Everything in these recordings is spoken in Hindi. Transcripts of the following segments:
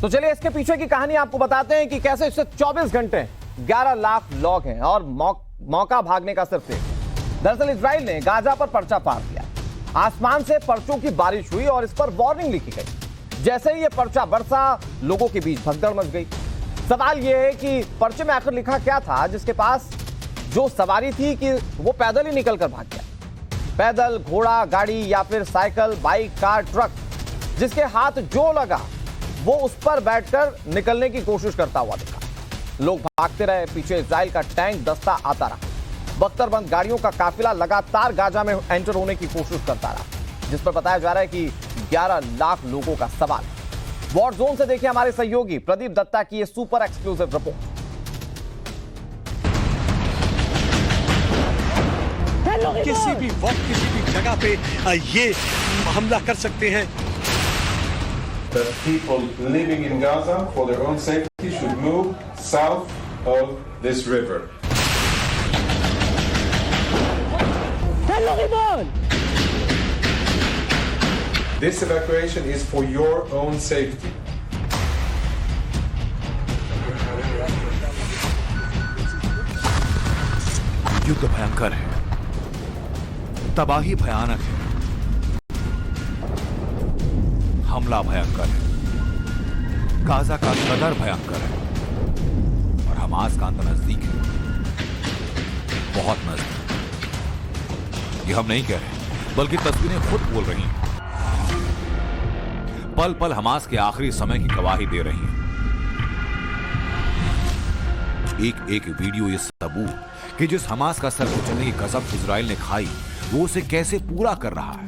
तो चलिए इसके पीछे की कहानी आपको बताते हैं कि कैसे इससे 24 घंटे 11 लाख लोग हैं और मौका भागने का सिर्फ एक। दरअसल इजराइल ने गाजा पर पर्चा पार दिया। आसमान से पर्चों की बारिश हुई और इस पर वार्निंग लिखी गई। जैसे ही यह पर्चा बरसा, लोगों के बीच भगदड़ मच गई। सवाल यह है कि पर्चे में आखिर लिखा क्या था जिसके पास जो सवारी थी कि वो पैदल ही निकलकर भाग गया। पैदल, घोड़ा, गाड़ी या फिर साइकिल, बाइक, कार, ट्रक, जिसके हाथ जो लगा वो उस पर बैठकर निकलने की कोशिश करता हुआ दिखा। लोग भागते रहे, पीछे इजराइल का टैंक दस्ता आता रहा। बख्तरबंद गाड़ियों का काफिला लगातार गाजा में एंटर होने की कोशिश करता रहा, जिस पर बताया जा रहा है कि 11 लाख लोगों का सवाल। वॉर जोन से देखिए हमारे सहयोगी प्रदीप दत्ता की यह सुपर एक्सक्लूसिव रिपोर्ट। किसी भी वक्त किसी भी जगह पे ये हमला कर सकते हैं। The people living in Gaza, for their own safety, should move south of this river. This evacuation is for your own safety. युद्ध भयंकर है, तबाही भयानक है, हमला भयंकर है, गाजा का कदर भयंकर है और हमास का अंत नजदीक है, बहुत नजदीक। ये हम नहीं कह रहे, बल्कि तस्वीरें खुद बोल रही हैं। पल पल हमास के आखिरी समय की गवाही दे रही हैं। एक एक वीडियो ये सबूत कि जिस हमास का सर कुचलने की कसम इजराइल ने खाई, वो उसे कैसे पूरा कर रहा है।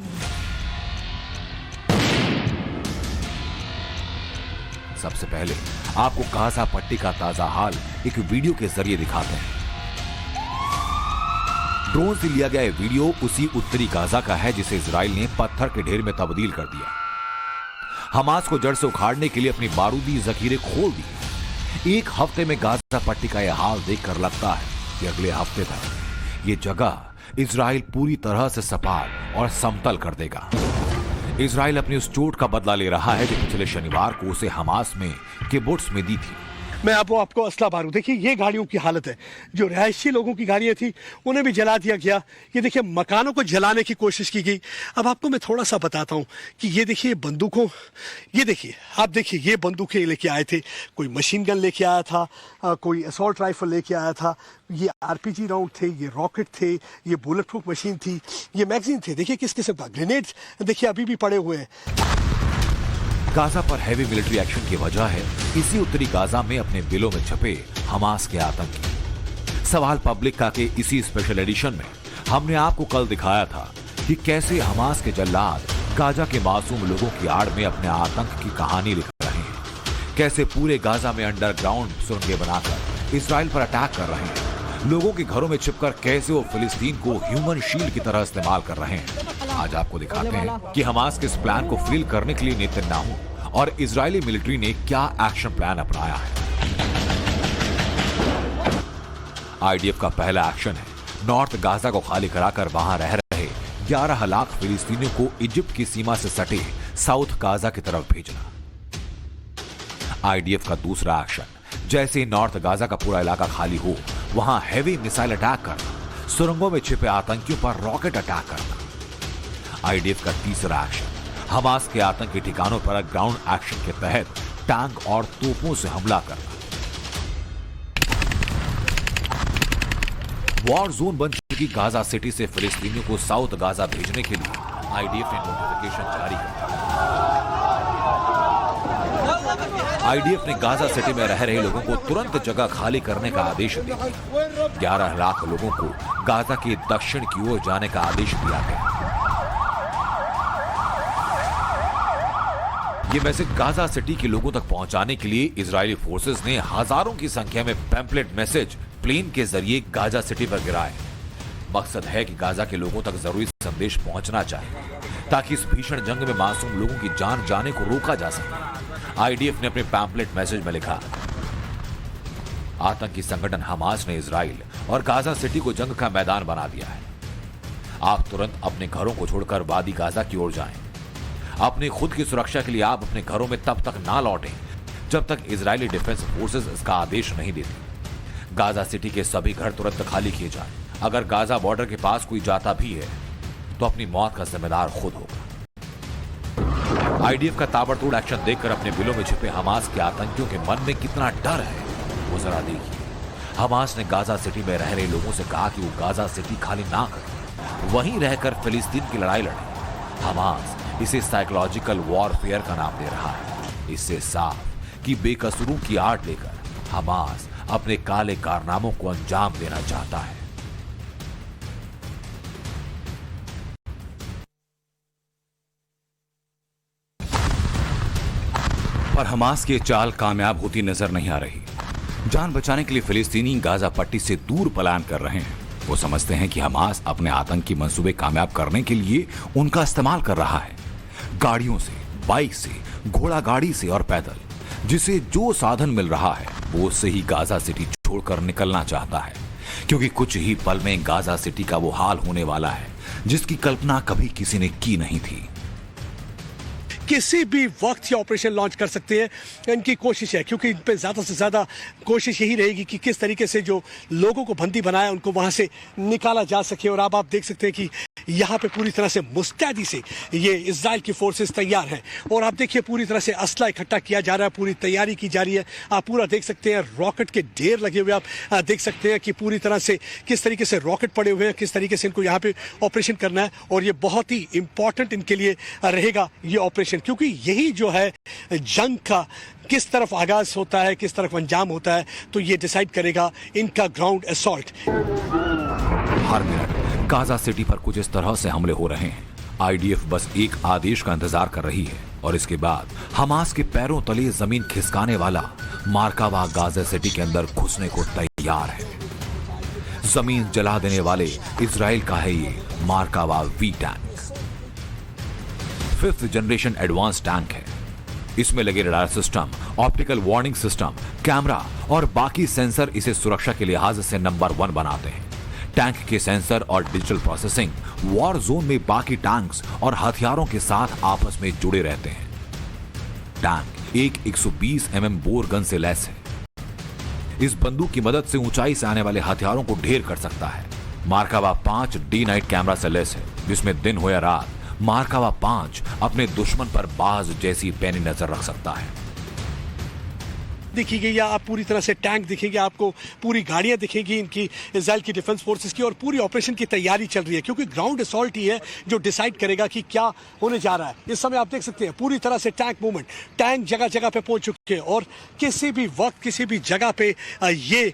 सबसे पहले आपको गाजा पट्टी का ताजा हाल एक वीडियो के जरिए दिखाते हैं। ड्रोन से लिया गया यह वीडियो उसी उत्तरी गाजा का है जिसे इजराइल ने पत्थर के ढेर में तब्दील कर दिया। हमास को जड़ से उखाड़ने के लिए अपनी बारूदी जखीरे खोल दिए। एक हफ्ते में गाजा पट्टी का यह हाल देखकर लगता है कि अगले हफ्ते तक यह जगह इजराइल पूरी तरह से सपाट और समतल कर देगा। इजराइल अपनी उस चोट का बदला ले रहा है जो पिछले शनिवार को उसे हमास में किबुट्स में दी थी। मैं आपको असला बारूद, देखिए ये गाड़ियों की हालत है। जो रिहायशी लोगों की गाड़ियां थी उन्हें भी जला दिया गया। ये देखिए मकानों को जलाने की कोशिश की गई। अब आपको मैं थोड़ा सा बताता हूं कि ये देखिए बंदूकों, ये देखिए आप देखिए ये बंदूकें लेके आए थे। कोई मशीन गन लेके आया था, कोई असॉल्ट राइफल लेके आया था, ये आरपीजी राउंड थे, ये रॉकेट थे, ये बुलेट प्रूफ मशीन थी, ये मैगजीन थे। देखिए किस किस्म का ग्रेनेड देखिए अभी भी पड़े हुए हैं। गाजा पर हैवी मिलिट्री एक्शन की वजह है इसी उत्तरी गाजा में अपने बिलों में छपे हमास के आतंकी। सवाल पब्लिक का के इसी स्पेशल एडिशन में हमने आपको कल दिखाया था कि कैसे हमास के जल्लाद गाजा के मासूम लोगों की आड़ में अपने आतंक की कहानी लिख रहे हैं। कैसे पूरे गाजा में अंडरग्राउंड सुरंगें बनाकर इजराइल पर अटैक कर रहे हैं। लोगों के घरों में छिपकर कैसे वो फिलिस्तीन को ह्यूमन शील्ड की तरह इस्तेमाल कर रहे हैं। आज आपको दिखाते हैं कि हमास के इस प्लान को फील करने के लिए नेतन्याहू और इजरायली मिलिट्री ने क्या एक्शन प्लान अपनाया है। आईडीएफ का पहला एक्शन है नॉर्थ गाजा को खाली कराकर वहां रह रहे 11 लाख फिलिस्तीनियों को इजिप्ट की सीमा से सटे साउथ गाजा की तरफ भेजना। आईडीएफ का दूसरा एक्शन, जैसे नॉर्थ गाजा का पूरा इलाका खाली हो, वहां हैवी मिसाइल अटैक करना, सुरंगों में छिपे आतंकियों पर रॉकेट अटैक करना। आईडीएफ का तीसरा एक्शन, हमास के आतंकी ठिकानों पर ग्राउंड एक्शन के तहत टैंक और तोपों से हमला करना। वॉर जोन बन चुकी गाजा सिटी से फिलिस्तीनियों को साउथ गाजा भेजने के लिए आईडीएफ ने नोटिफिकेशन जारी कर दिया। आईडीएफ ने गाजा सिटी में रह रहे लोगों को तुरंत जगह खाली करने का आदेश दिया। 11 लाख लोगों को गाजा के दक्षिण की ओर जाने का आदेश दिया गया। ये मैसेज गाजा सिटी के लोगों तक पहुंचाने के लिए इजरायली फोर्सेस ने हजारों की संख्या में पैम्पलेट मैसेज प्लेन के जरिए गाजा सिटी पर गिराए। मकसद है कि गाजा के लोगों तक जरूरी संदेश पहुंचना चाहिए ताकि इस भीषण जंग में मासूम लोगों की जान जाने को रोका जा सके। आईडीएफ ने अपने पैम्पलेट मैसेज में लिखा, आतंकी संगठन हमास ने इजराइल और गाजा सिटी को जंग का मैदान बना दिया है। आप तुरंत अपने घरों को छोड़कर वादी गाजा की ओर जाएं। अपनी खुद की सुरक्षा के लिए आप अपने घरों में तब तक ना लौटें जब तक इजरायली डिफेंस फोर्सेस इसका आदेश नहीं देती। गाजा सिटी के सभी घर तुरंत खाली किए जाएं। अगर गाजा बॉर्डर के पास कोई जाता भी है तो अपनी मौत का जिम्मेदार खुद होगा। आईडीएफ का ताबड़तोड़ एक्शन देखकर अपने बिलों में छिपे हमास के आतंकियों के मन में कितना डर है वो जरा देखिए। हमास ने गाजा सिटी में रह रहे लोगों से कहा कि वो गाजा सिटी खाली ना करें, वहीं रहकर फिलिस्तीन की लड़ाई लड़ें। हमास इसे साइकोलॉजिकल वॉरफेयर का नाम दे रहा है। इससे साफ कि बेकसूरों की आड़ लेकर हमास अपने काले कारनामों को अंजाम देना चाहता है। पर हमास की चाल कामयाब होती नजर नहीं आ रही। जान बचाने के लिए फिलिस्तीनी गाजा पट्टी से दूर पलायन कर रहे हैं। वो समझते हैं कि हमास अपने आतंकी मंसूबे कामयाब करने के लिए उनका इस्तेमाल कर रहा है। गाड़ियों से, बाइक से, घोड़ा गाड़ी से और पैदल, जिसे जो साधन मिल रहा है वो उससे ही गाजा सिटी छोड़कर निकलना चाहता है, क्योंकि कुछ ही पल में गाजा सिटी का वो हाल होने वाला है जिसकी कल्पना कभी किसी ने की नहीं थी। किसी भी वक्त ये ऑपरेशन लॉन्च कर सकते हैं, इनकी कोशिश है, क्योंकि इन पे ज़्यादा से ज़्यादा कोशिश यही रहेगी कि किस तरीके से जो लोगों को बंदी बनाया उनको वहाँ से निकाला जा सके। और अब आप देख सकते हैं कि यहाँ पे पूरी तरह से मुस्तैदी से ये इजराइल की फोर्सेस तैयार हैं। और आप देखिए पूरी तरह से असला इकट्ठा किया जा रहा है, पूरी तैयारी की जा रही है। आप पूरा देख सकते हैं रॉकेट के ढेर लगे हुए, आप देख सकते हैं कि पूरी तरह से किस तरीके से रॉकेट पड़े हुए हैं, किस तरीके से इनको यहाँ पे ऑपरेशन करना है। और ये बहुत ही इंपॉर्टेंट इनके लिए रहेगा ये ऑपरेशन, क्योंकि यही जो है जंग का किस तरफ आगाज होता है, किस तरफ अंजाम होता है, तो ये डिसाइड करेगा इनका ग्राउंड असॉल्ट। हर मिनट गाजा सिटी पर कुछ इस तरह से हमले हो रहे हैं। आईडीएफ बस एक आदेश का इंतजार कर रही है और इसके बाद हमास के पैरों तले जमीन खिसकाने वाला मार्कावा गाजा सिटी के अंदर घुसने को तैयार है। जमीन जला देने वाले इजराइल का है ये Merkava V tank. 5th generation advance tank है। इसमें लगे radar system, optical warning system, camera और बाकी सेंसर इसे सुरक्षा के लिहाज से नंबर 1 बनाते हैं। टैंक के सेंसर और डिजिटल प्रोसेसिंग वॉर जोन में बाकी टैंक्स और हथियारों के साथ आपस में जुड़े रहते हैं। टैंक एक 120 mm बोर गन से लैस है। इस बंदूक की मदद से ऊंचाई से आने वाले हथियारों को ढेर कर सकता है। मार्कावा 5 डी नाइट कैमरा से लैस है, जिसमें दिन हो या रात मार्कावा 5 अपने दुश्मन पर बाज जैसी पैनी नजर रख सकता है। दिखेगी या आप पूरी तरह से टैंक दिखेंगे, आपको पूरी गाड़ियां दिखेंगी इनकी इजराइल की डिफेंस फोर्सेस की। और पूरी ऑपरेशन की तैयारी चल रही है, क्योंकि ग्राउंड असॉल्ट ही है जो डिसाइड करेगा कि क्या होने जा रहा है। इस समय आप देख सकते हैं पूरी तरह से टैंक मूवमेंट, टैंक जगह जगह पे पहुंच चुके हैं और किसी भी वक्त किसी भी जगह पे ये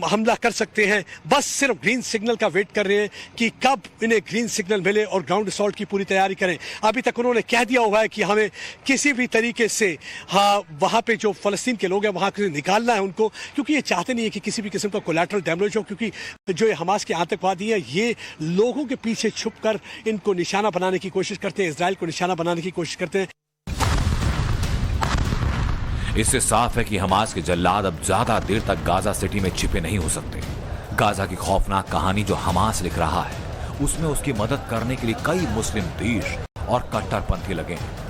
हमला कर सकते हैं। बस सिर्फ ग्रीन सिग्नल का वेट कर रहे हैं कि कब इन्हें ग्रीन सिग्नल मिले और ग्राउंड असॉल्ट की पूरी तैयारी करें। अभी तक उन्होंने कह दिया हुआ है कि हमें किसी भी तरीके से वहां पे जो फलस्तीन के लोग हैं वहां से निकालना है उनको, क्योंकि ये चाहते नहीं है कि किसी भी किस्म का कोलैटरल डैमेज हो, क्योंकि जो ये हमास के आतंकवादी हैं ये लोगों के पीछे छुपकर इनको निशाना बनाने की कोशिश करते हैं, इजराइल को निशाना बनाने की कोशिश करते हैं। इससे साफ है कि हमास के जल्लाद अब ज्यादा देर तक गाजा सिटी में छिपे नहीं हो सकते। गाजा की खौफनाक कहानी जो हमास लिख रहा है उसमें उसकी मदद करने के लिए कई मुस्लिम देश और कट्टरपंथी लगे हैं।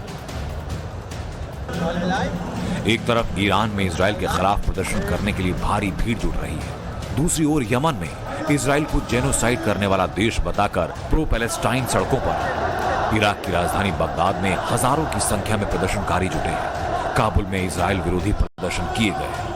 एक तरफ ईरान में इजराइल के खिलाफ प्रदर्शन करने के लिए भारी भीड़ जुट रही है, दूसरी ओर यमन में इजराइल को जेनोसाइड करने वाला देश बताकर प्रो पैलेस्टाइन सड़कों पर। इराक की राजधानी बगदाद में हजारों की संख्या में प्रदर्शनकारी जुटे हैं। काबुल में इजराइल विरोधी प्रदर्शन किए गए।